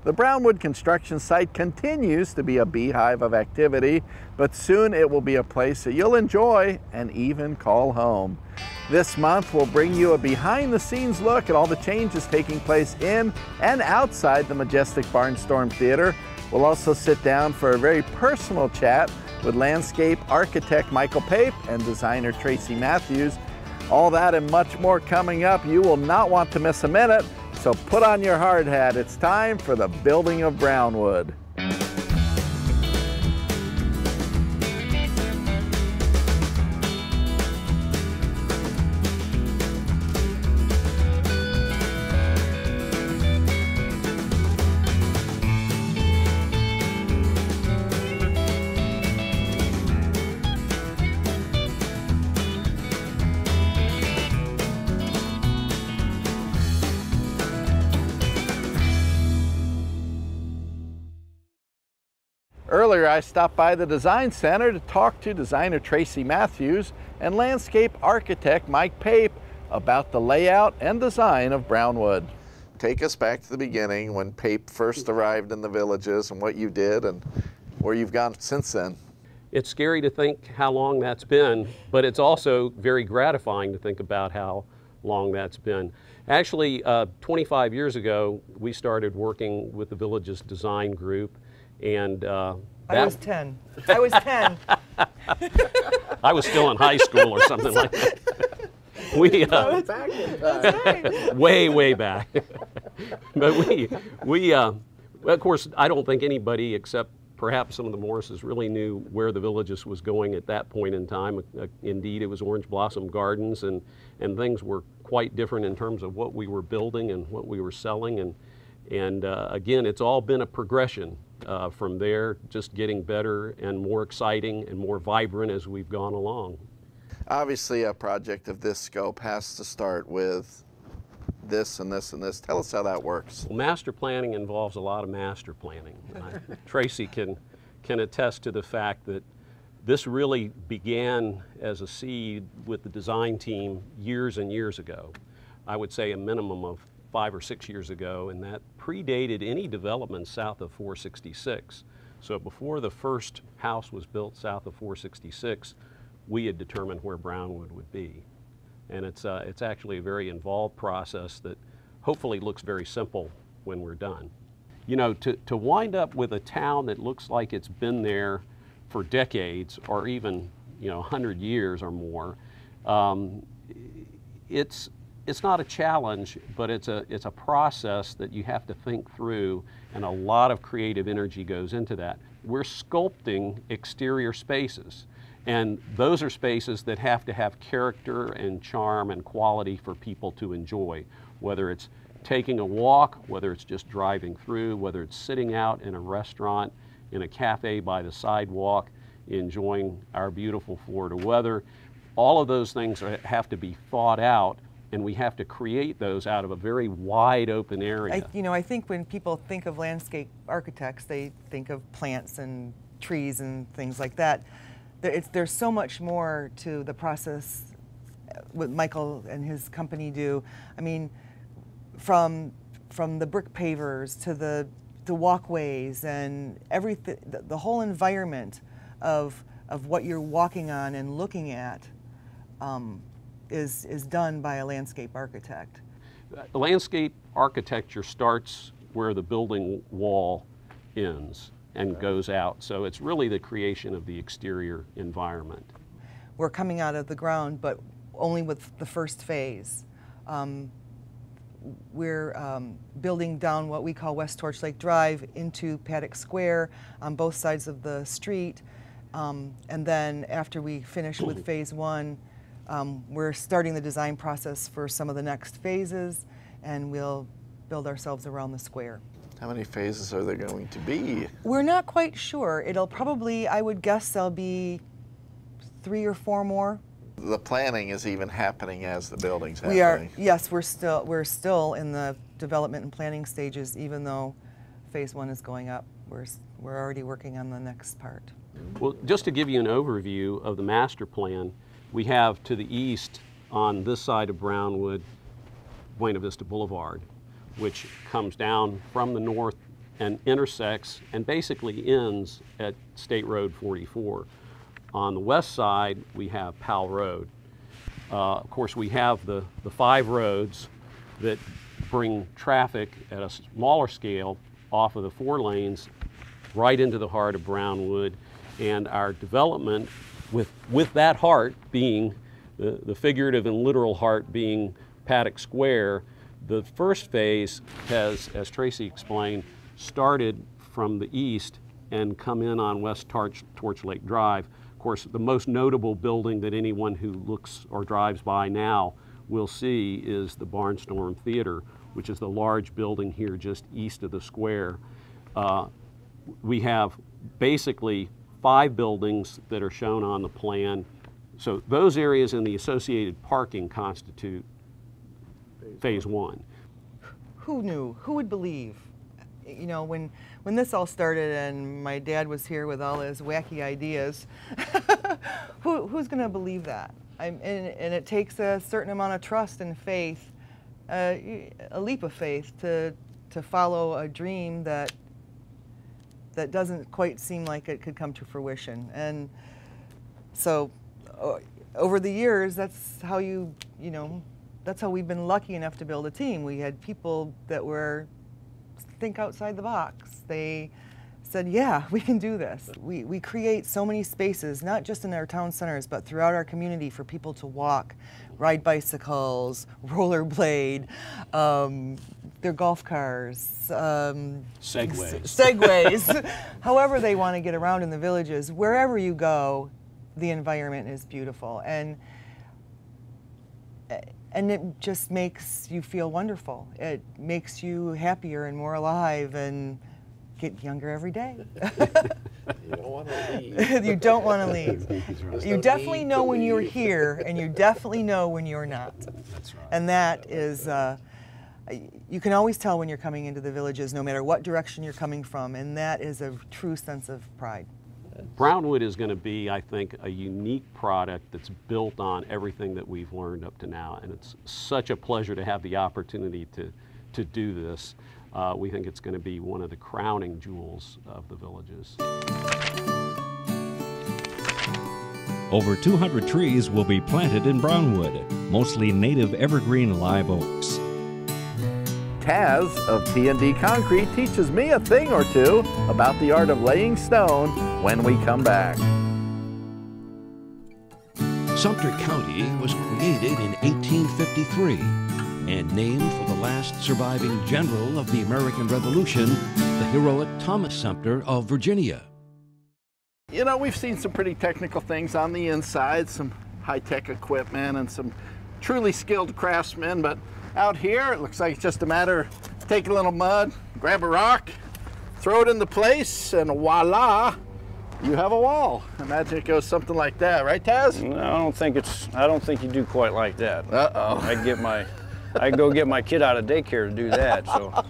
The Brownwood construction site continues to be a beehive of activity, but soon it will be a place that you'll enjoy and even call home. This month we'll bring you a behind-the-scenes look at all the changes taking place in and outside the majestic Barnstorm Theater. We'll also sit down for a very personal chat with landscape architect Michael Pape and designer Tracy Mathews. All that and much more coming up. You will not want to miss a minute. So put on your hard hat. It's time for the Building of Brownwood. Earlier, I stopped by the Design Center to talk to designer Tracy Mathews and landscape architect Mike Pape about the layout and design of Brownwood. Take us back to the beginning when Pape first arrived in the villages and what you did and where you've gone since then. It's scary to think how long that's been, but it's also very gratifying to think about how long that's been. Actually, 25 years ago, we started working with the village's design group. And I was 10. I was 10. I was still in high school or something like that. We way back. But we of course, I don't think anybody except perhaps some of the Morrises really knew where the villages was going at that point in time. Indeed, it was Orange Blossom Gardens, and things were quite different in terms of what we were building and what we were selling. And again, it's all been a progression. From there, just getting better and more exciting and more vibrant as we've gone along. Obviously, a project of this scope has to start with this and this and this. Tell us how that works. Well, master planning involves a lot of master planning. Tracy can attest to the fact that this really began as a seed with the design team years and years ago. I would say a minimum of 5 or 6 years ago, and that predated any development south of 466. So before the first house was built south of 466, we had determined where Brownwood would be. And it's actually a very involved process that hopefully looks very simple when we're done. You know, to wind up with a town that looks like it's been there for decades or even, 100 years or more, it's not a challenge, but it's a process that you have to think through, and a lot of creative energy goes into that. We're sculpting exterior spaces, and those are spaces that have to have character and charm and quality for people to enjoy, whether it's taking a walk, whether it's just driving through, whether it's sitting out in a restaurant, in a cafe by the sidewalk, enjoying our beautiful Florida weather. All of those things have to be thought out, and we have to create those out of a very wide open area. I think when people think of landscape architects, they think of plants and trees and things like that. There's so much more to the process what Michael and his company do. I mean, from the brick pavers to the walkways and everything, the whole environment of what you're walking on and looking at. Is done by a landscape architect. The landscape architecture starts where the building wall ends and goes out. So it's really the creation of the exterior environment. We're coming out of the ground, but only with the first phase. We're building down what we call West Torch Lake Drive into Paddock Square on both sides of the street. And then after we finish with phase 1, we're starting the design process for some of the next phases, and we'll build ourselves around the square. How many phases are there going to be? We're not quite sure. It'll probably, I would guess there'll be 3 or 4 more. The planning is even happening as the building's happening. Yes, we're still in the development and planning stages, even though phase 1 is going up. We're already working on the next part. Well, just to give you an overview of the master plan, we have to the east on this side of Brownwood, Buena Vista Boulevard, which comes down from the north and intersects and basically ends at State Road 44. On the west side, we have Powell Road. Of course, we have the 5 roads that bring traffic at a smaller scale off of the 4 lanes right into the heart of Brownwood, and our development with that heart being, the figurative and literal heart being Paddock Square. The first phase has, as Tracy explained, started from the east and come in on West Torch Lake Drive. Of course, the most notable building that anyone who looks or drives by now will see is the Barnstorm Theater, which is the large building here just east of the square. We have basically 5 buildings that are shown on the plan. So those areas and the associated parking constitute phase 1. Who knew? Who would believe? You know, when this all started and my dad was here with all his wacky ideas, who's going to believe that? And it takes a certain amount of trust and faith, a leap of faith to follow a dream that doesn't quite seem like it could come to fruition. And so over the years, that's how that's how we've been lucky enough to build a team. We had people that were think outside the box. They said, yeah, we can do this. We create so many spaces, not just in our town centers, but throughout our community for people to walk, ride bicycles, rollerblade, their golf cars, segways, however they want to get around in the villages. Wherever you go, the environment is beautiful. And it just makes you feel wonderful. It makes you happier and more alive and get younger every day. You don't want to leave. You don't want to leave. You definitely know when you're here, and you definitely know when you're not. That's right. And that is, you can always tell when you're coming into the villages, no matter what direction you're coming from, and that is a true sense of pride. Brownwood is going to be, I think, a unique product that's built on everything that we've learned up to now, and it's such a pleasure to have the opportunity to do this. We think it's going to be one of the crowning jewels of the villages. Over 200 trees will be planted in Brownwood, mostly native evergreen live oaks. Taz of T&D Concrete teaches me a thing or two about the art of laying stone when we come back. Sumter County was created in 1853 and named for the last surviving general of the American Revolution, the heroic Thomas Sumter of Virginia. You know, we've seen some pretty technical things on the inside, some high-tech equipment and some truly skilled craftsmen, but out here it looks like it's just a matter of taking a little mud, grab a rock, throw it into place, and voila, you have a wall. Imagine it goes something like that, right, Taz? No, I don't think you do quite like that. Uh-oh. I'd go get my kid out of daycare to do that, so.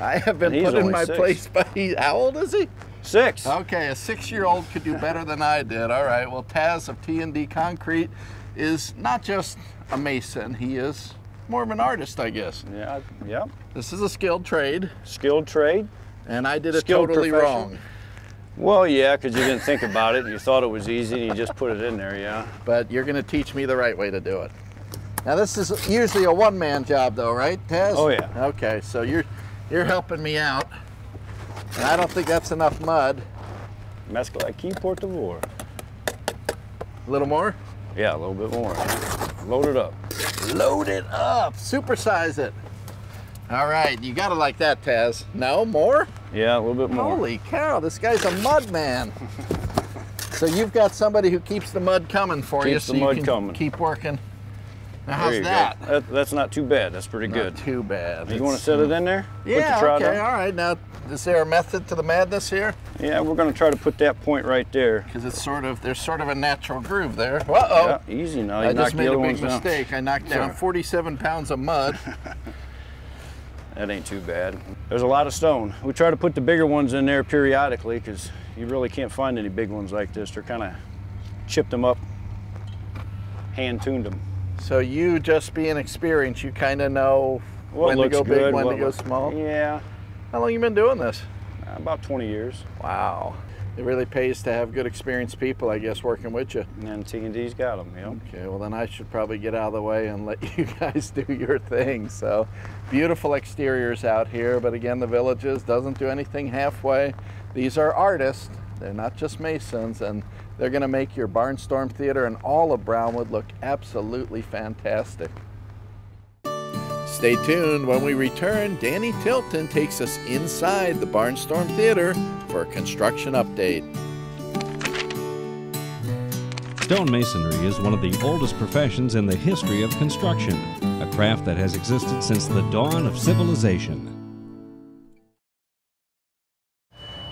I have been put in my place by, how old is he? 6. Okay, a 6-year-old could do better than I did. All right, well, Taz of T&D Concrete is not just a mason, he is more of an artist, I guess. Yeah. This is a skilled trade. Skilled trade. And I did it Skilled totally profession. wrong. Well, yeah, because you didn't think about it. You thought it was easy and you just put it in there, yeah. But you're going to teach me the right way to do it. Now, this is usually a one-man job, though, right, Taz? Oh, yeah. Okay, so you're helping me out. And I don't think that's enough mud. Mezcla aquí, por favor. A little more? Yeah, a little bit more. Load it up. Load it up. Supersize it. All right, you got it like that, Taz. No, more? Yeah, a little bit more. Holy cow, this guy's a mud man. So you've got somebody who keeps the mud coming for you, so you can keep working. Now, how's that? That's not too bad. That's pretty good. Not too bad. You want to set it in there? Yeah, okay, all right. Now, is there a method to the madness here? Yeah, we're going to try to put that point right there. Because it's there's sort of a natural groove there. Uh-oh. Yeah, easy now. I just made a big mistake. I knocked down 47 pounds of mud. That ain't too bad. There's a lot of stone. We try to put the bigger ones in there periodically because you really can't find any big ones like this. They're kind of chipped them up, hand-tuned them. So you, just being experienced, you kind of know when to go big, when to go small? Yeah. How long you been doing this? About 20 years. Wow. It really pays to have good experienced people, I guess, working with you. And T&D's got them, you know. Okay, well then I should probably get out of the way and let you guys do your thing. So, beautiful exteriors out here, but again, the Villages doesn't do anything halfway. These are artists, they're not just masons, and they're gonna make your Barnstorm Theater and all of Brownwood look absolutely fantastic. Stay tuned. When we return, Danny Tilton takes us inside the Barnstorm Theater for a construction update. Stonemasonry is one of the oldest professions in the history of construction, a craft that has existed since the dawn of civilization.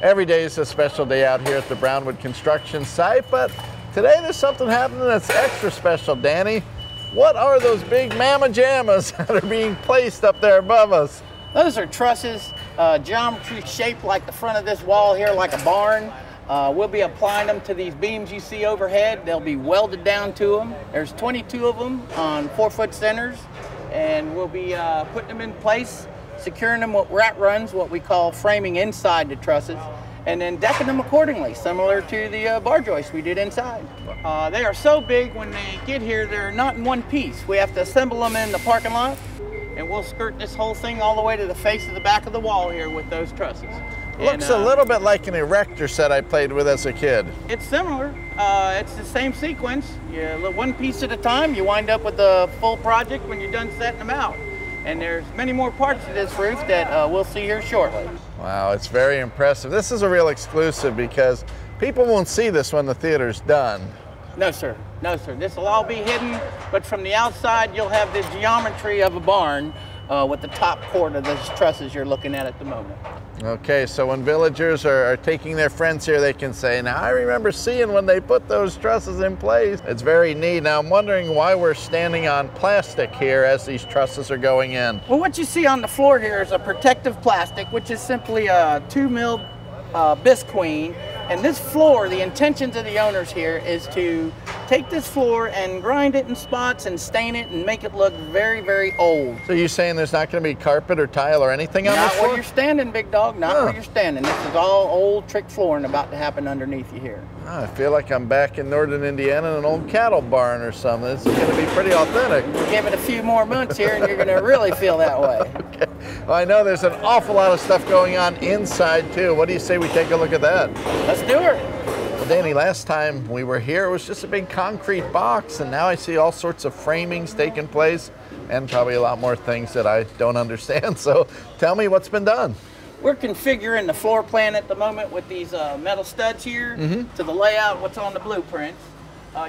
Every day is a special day out here at the Brownwood construction site, but today there's something happening that's extra special. Danny, what are those big mamma jammas that are being placed up there above us? Those are trusses, geometry shaped like the front of this wall here, like a barn. We'll be applying them to these beams you see overhead. They'll be welded down to them. There's 22 of them on 4-foot centers, and we'll be putting them in place, securing them with rat runs, what we call framing inside the trusses, and then decking them accordingly, similar to the bar joists we did inside. They are so big when they get here, they're not in one piece. We have to assemble them in the parking lot, and we'll skirt this whole thing all the way to the face of the back of the wall here with those trusses. Looks a little bit like an erector set I played with as a kid. It's similar. It's the same sequence. One piece at a time, you wind up with the full project when you're done setting them out. And there's many more parts to this roof that we'll see here shortly. Wow, it's very impressive. This is a real exclusive because people won't see this when the theater's done. No, sir. No, sir. This will all be hidden, but from the outside, you'll have the geometry of a barn with the top chord of those trusses you're looking at the moment. Okay, so when villagers are taking their friends here, they can say, now I remember seeing when they put those trusses in place. It's very neat. Now I'm wondering why we're standing on plastic here as these trusses are going in. Well, what you see on the floor here is a protective plastic, which is simply a 2-mil bisqueen. And this floor, the intentions of the owners here is to take this floor and grind it in spots and stain it and make it look very, very old. So you're saying there's not going to be carpet or tile or anything on this floor? Not where you're standing, big dog, not where you're standing. This is all old trick flooring about to happen underneath you here. I feel like I'm back in northern Indiana in an old cattle barn or something. This is going to be pretty authentic. Give it a few more months here and you're going to really feel that way. Okay. Well, I know there's an awful lot of stuff going on inside too. What do you say we take a look at that? Let's do it. Well, Danny, last time we were here, it was just a big concrete box, and now I see all sorts of framings taking place and probably a lot more things that I don't understand. So tell me what's been done. We're configuring the floor plan at the moment with these metal studs here to the layout, what's on the blueprints.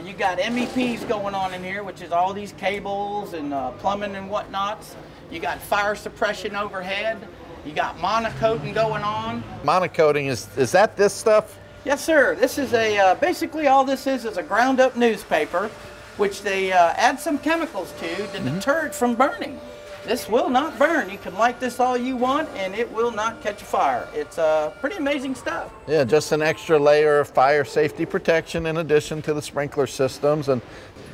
You got MEPs going on in here, which is all these cables and plumbing and whatnots. You got fire suppression overhead. You got monocoating going on. Monocoating, is that this stuff? Yes, sir. This is a, basically all this is a ground up newspaper, which they add some chemicals to deter it from burning. This will not burn. You can light this all you want and it will not catch a fire. It's pretty amazing stuff. Yeah, just an extra layer of fire safety protection in addition to the sprinkler systems. And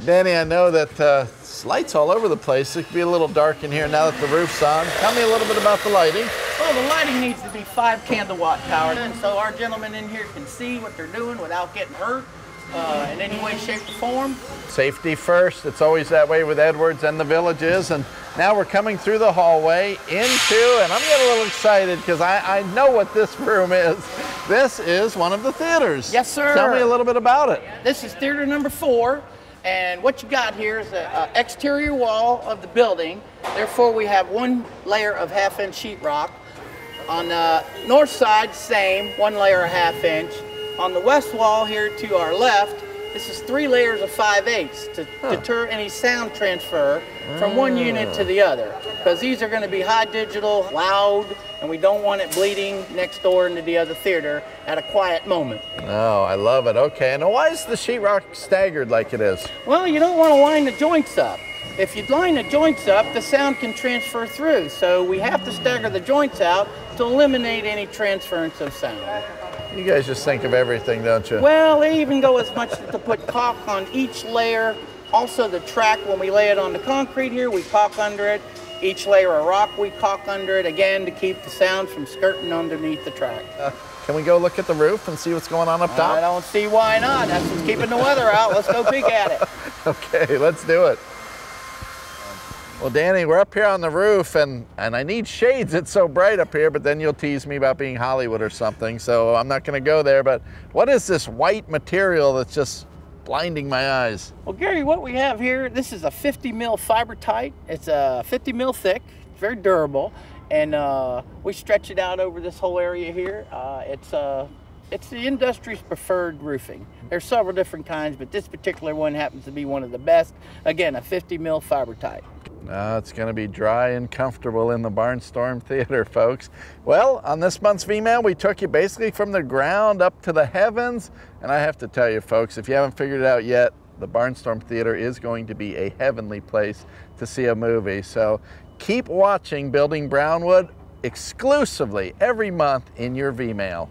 Danny, I know that it's lights all over the place. It could be a little dark in here now that the roof's on. Tell me a little bit about the lighting. Well, the lighting needs to be 5 kilowatt power, and so our gentlemen in here can see what they're doing without getting hurt in any way, shape, or form. Safety first. It's always that way with Edwards and the Villages. And now we're coming through the hallway into, and I'm getting a little excited because I know what this room is. This is one of the theaters. Yes, sir. Tell me a little bit about it. This is theater number 4. And what you got here is the exterior wall of the building. Therefore, we have 1 layer of 1/2-inch sheetrock. On the north side, same, 1 layer of 1/2 inch. On the west wall here to our left, this is 3 layers of 5/8 to deter any sound transfer from one unit to the other. Because these are going to be high digital, loud, and we don't want it bleeding next door into the other theater at a quiet moment. Oh, I love it. Okay, now why is the sheetrock staggered like it is? Well, you don't want to line the joints up. If you line the joints up, the sound can transfer through. So we have to stagger the joints out to eliminate any transference of sound. You guys just think of everything, don't you? Well, they even go as much as to put caulk on each layer. Also the track, when we lay it on the concrete here, we caulk under it. Each layer of rock we caulk under it, again, to keep the sounds from skirting underneath the track. Can we go look at the roof and see what's going on up top? I don't see why not. That's what's keeping the weather out. Let's go peek at it. Okay, let's do it. Well, Danny, we're up here on the roof, and I need shades. It's so bright up here, but then you'll tease me about being Hollywood or something, so I'm not going to go there. But what is this white material that's just blinding my eyes? Well, Gary, what we have here, this is a 50 mil fiber tight. It's 50 mil thick, very durable, and we stretch it out over this whole area here. It's the industry's preferred roofing. There's several different kinds, but this particular one happens to be one of the best. Again, a 50 mil fiber tight. It's going to be dry and comfortable in the Barnstorm Theater, folks. Well, on this month's V-Man, we took you basically from the ground up to the heavens. And I have to tell you, folks, if you haven't figured it out yet, the Barnstorm Theater is going to be a heavenly place to see a movie. So keep watching Building Brownwood exclusively every month in your V-Mail.